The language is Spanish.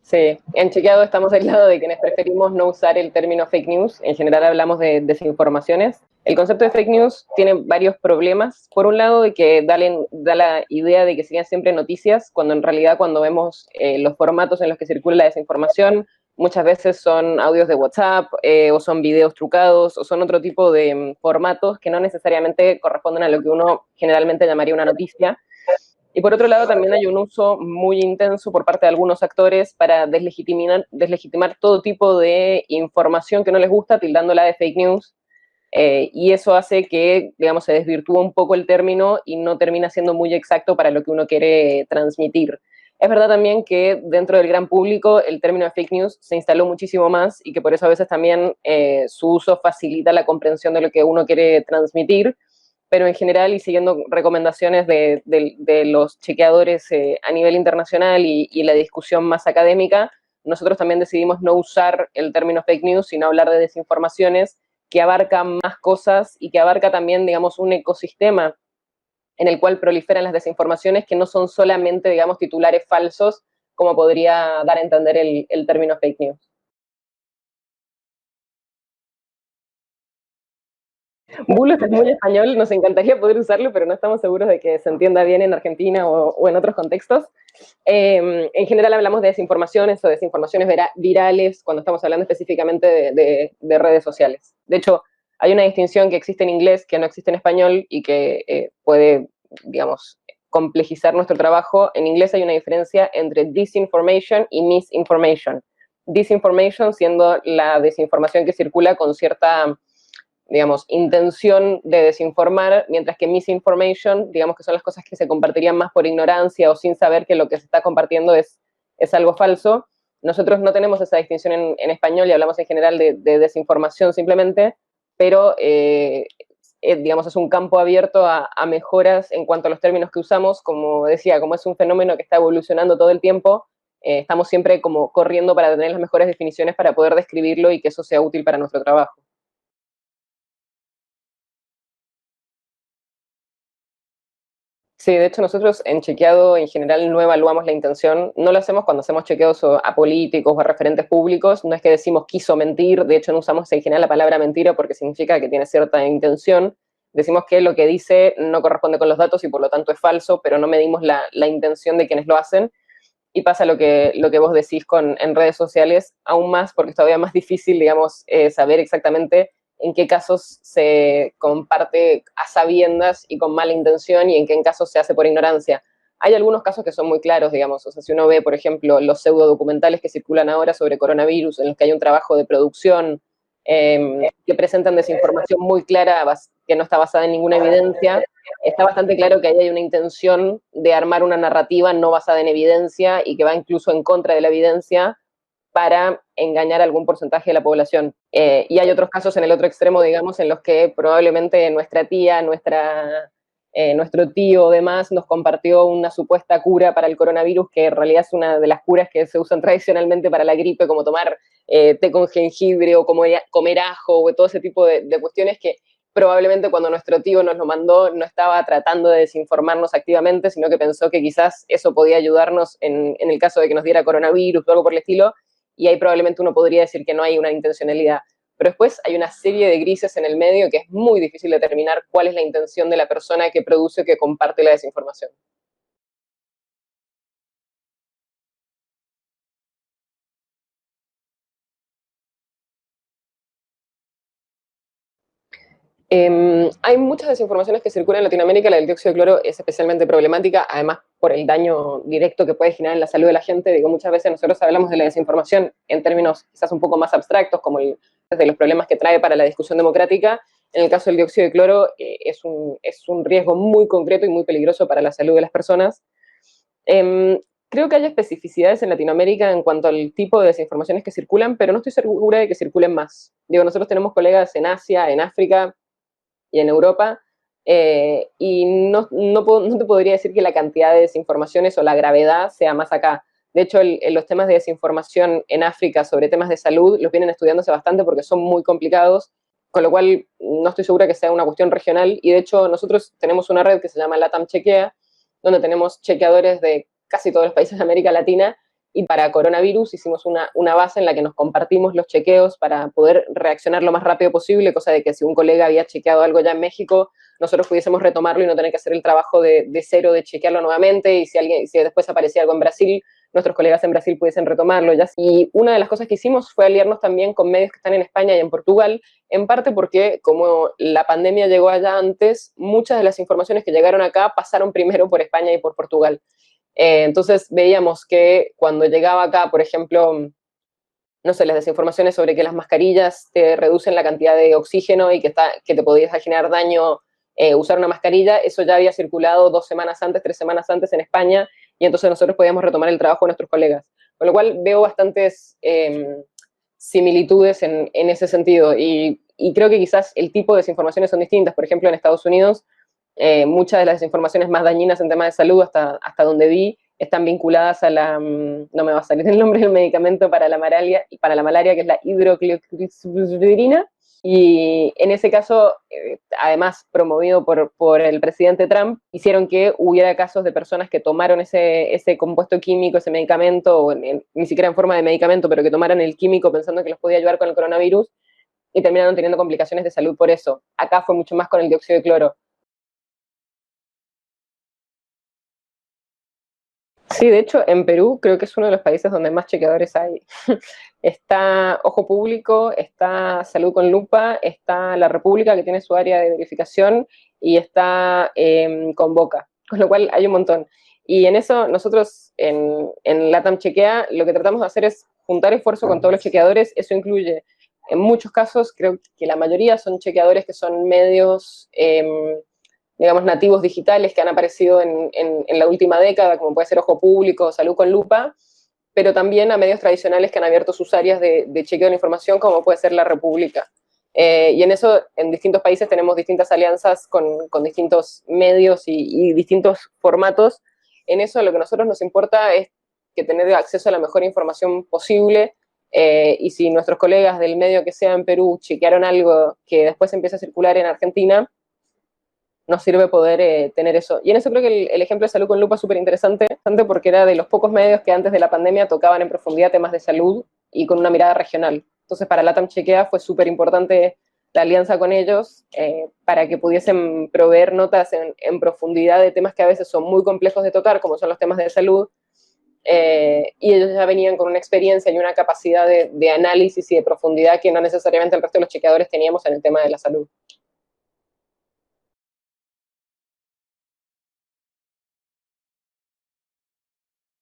Sí, en Chequeado estamos del lado de quienes preferimos no usar el término fake news. En general hablamos de desinformaciones. El concepto de fake news tiene varios problemas. Por un lado, de que da la idea de que serían siempre noticias, cuando en realidad cuando vemos los formatos en los que circula la desinformación, muchas veces son audios de WhatsApp o son videos trucados o son otro tipo de formatos que no necesariamente corresponden a lo que uno generalmente llamaría una noticia. Y por otro lado, también hay un uso muy intenso por parte de algunos actores para deslegitimar todo tipo de información que no les gusta, tildándola de fake news. Y eso hace que, digamos, se desvirtúe un poco el término y no termina siendo muy exacto para lo que uno quiere transmitir. Es verdad también que dentro del gran público el término de fake news se instaló muchísimo más y que por eso a veces también su uso facilita la comprensión de lo que uno quiere transmitir, pero en general y siguiendo recomendaciones de los chequeadores a nivel internacional y la discusión más académica, nosotros también decidimos no usar el término fake news, sino hablar de desinformaciones, que abarca más cosas y que abarca también, digamos, un ecosistema en el cual proliferan las desinformaciones que no son solamente, digamos, titulares falsos, como podría dar a entender el término fake news. Bulos es muy español, nos encantaría poder usarlo, pero no estamos seguros de que se entienda bien en Argentina o en otros contextos. En general hablamos de desinformaciones o desinformaciones virales cuando estamos hablando específicamente de redes sociales. De hecho, hay una distinción que existe en inglés que no existe en español y que puede, digamos, complejizar nuestro trabajo. En inglés hay una diferencia entre disinformation y misinformation. Disinformation siendo la desinformación que circula con cierta, digamos, intención de desinformar, mientras que misinformation, digamos que son las cosas que se compartirían más por ignorancia o sin saber que lo que se está compartiendo es algo falso. Nosotros no tenemos esa distinción en español y hablamos en general de desinformación simplemente, pero digamos, es un campo abierto a mejoras en cuanto a los términos que usamos. Como decía, como es un fenómeno que está evolucionando todo el tiempo, estamos siempre como corriendo para tener las mejores definiciones para poder describirlo y que eso sea útil para nuestro trabajo. Sí, de hecho nosotros en chequeado en general no evaluamos la intención, no lo hacemos cuando hacemos chequeos a políticos o a referentes públicos, no es que decimos quiso mentir, de hecho no usamos en general la palabra mentira porque significa que tiene cierta intención, decimos que lo que dice no corresponde con los datos y por lo tanto es falso, pero no medimos la intención de quienes lo hacen y pasa lo que vos decís en redes sociales, aún más porque es todavía más difícil, digamos, saber exactamente en qué casos se comparte a sabiendas y con mala intención y en qué casos se hace por ignorancia. Hay algunos casos que son muy claros, digamos, o sea, si uno ve, por ejemplo, los pseudo documentales que circulan ahora sobre coronavirus, en los que hay un trabajo de producción que presentan desinformación muy clara, que no está basada en ninguna evidencia, está bastante claro que ahí hay una intención de armar una narrativa no basada en evidencia y que va incluso en contra de la evidencia para engañar a algún porcentaje de la población. Y hay otros casos en el otro extremo, digamos, en los que probablemente nuestra tía, nuestro tío o demás nos compartió una supuesta cura para el coronavirus, que en realidad es una de las curas que se usan tradicionalmente para la gripe, como tomar té con jengibre o como comer ajo o todo ese tipo de cuestiones que probablemente cuando nuestro tío nos lo mandó no estaba tratando de desinformarnos activamente, sino que pensó que quizás eso podía ayudarnos en el caso de que nos diera coronavirus o algo por el estilo, y ahí probablemente uno podría decir que no hay una intencionalidad. Pero después hay una serie de grises en el medio que es muy difícil determinar cuál es la intención de la persona que produce o que comparte la desinformación. Hay muchas desinformaciones que circulan en Latinoamérica, la del dióxido de cloro es especialmente problemática, además por el daño directo que puede generar en la salud de la gente. Digo, muchas veces nosotros hablamos de la desinformación en términos quizás un poco más abstractos, como de los problemas que trae para la discusión democrática. En el caso del dióxido de cloro es un riesgo muy concreto y muy peligroso para la salud de las personas. Creo que hay especificidades en Latinoamérica en cuanto al tipo de desinformaciones que circulan, pero no estoy segura de que circulen más. Digo, nosotros tenemos colegas en Asia, en África, y en Europa. Y no te podría decir que la cantidad de desinformaciones o la gravedad sea más acá. De hecho, los temas de desinformación en África sobre temas de salud los vienen estudiándose bastante porque son muy complicados, con lo cual no estoy segura que sea una cuestión regional. Y de hecho, nosotros tenemos una red que se llama LATAM Chequea, donde tenemos chequeadores de casi todos los países de América Latina y para coronavirus hicimos una base en la que nos compartimos los chequeos para poder reaccionar lo más rápido posible, cosa de que si un colega había chequeado algo ya en México, nosotros pudiésemos retomarlo y no tener que hacer el trabajo de cero de chequearlo nuevamente, y si después aparecía algo en Brasil, nuestros colegas en Brasil pudiesen retomarlo. ¿Ya? Y una de las cosas que hicimos fue aliarnos también con medios que están en España y en Portugal, en parte porque como la pandemia llegó allá antes, muchas de las informaciones que llegaron acá pasaron primero por España y por Portugal. Entonces veíamos que cuando llegaba acá, por ejemplo, no sé, las desinformaciones sobre que las mascarillas te reducen la cantidad de oxígeno y que te podías generar daño usar una mascarilla, eso ya había circulado 2 semanas antes, 3 semanas antes en España, y entonces nosotros podíamos retomar el trabajo de nuestros colegas. Con lo cual veo bastantes similitudes en ese sentido, y creo que quizás el tipo de desinformaciones son distintas. Por ejemplo, en Estados Unidos, muchas de las desinformaciones más dañinas en temas de salud, hasta donde vi, están vinculadas a la, no me va a salir el nombre del medicamento para la malaria, que es la hidroclorina, y en ese caso, además promovido por el presidente Trump, hicieron que hubiera casos de personas que tomaron ese compuesto químico, ese medicamento, o ni siquiera en forma de medicamento, pero que tomaran el químico pensando que los podía ayudar con el coronavirus, y terminaron teniendo complicaciones de salud por eso. Acá fue mucho más con el dióxido de cloro. Sí, de hecho, en Perú creo que es uno de los países donde más chequeadores hay. Está Ojo Público, está Salud con Lupa, está La República, que tiene su área de verificación, y está Convoca, con lo cual hay un montón. Y en eso nosotros en LATAM Chequea lo que tratamos de hacer es juntar esfuerzo con todos los chequeadores. Eso incluye, en muchos casos, creo que la mayoría son chequeadores que son medios digamos, nativos digitales que han aparecido en la última década, como puede ser Ojo Público, Salud con Lupa, pero también a medios tradicionales que han abierto sus áreas de chequeo de información, como puede ser La República. Y en eso, en distintos países tenemos distintas alianzas con distintos medios y distintos formatos. En eso lo que a nosotros nos importa es que tener acceso a la mejor información posible, y si nuestros colegas del medio que sea en Perú chequearon algo que después empieza a circular en Argentina, nos sirve poder tener eso. Y en eso creo que el ejemplo de Salud con Lupa es súper interesante, porque era de los pocos medios que antes de la pandemia tocaban en profundidad temas de salud y con una mirada regional. Entonces para LATAM Chequea fue súper importante la alianza con ellos, para que pudiesen proveer notas en profundidad de temas que a veces son muy complejos de tocar, como son los temas de salud, y ellos ya venían con una experiencia y una capacidad de análisis y de profundidad que no necesariamente el resto de los chequeadores teníamos en el tema de la salud.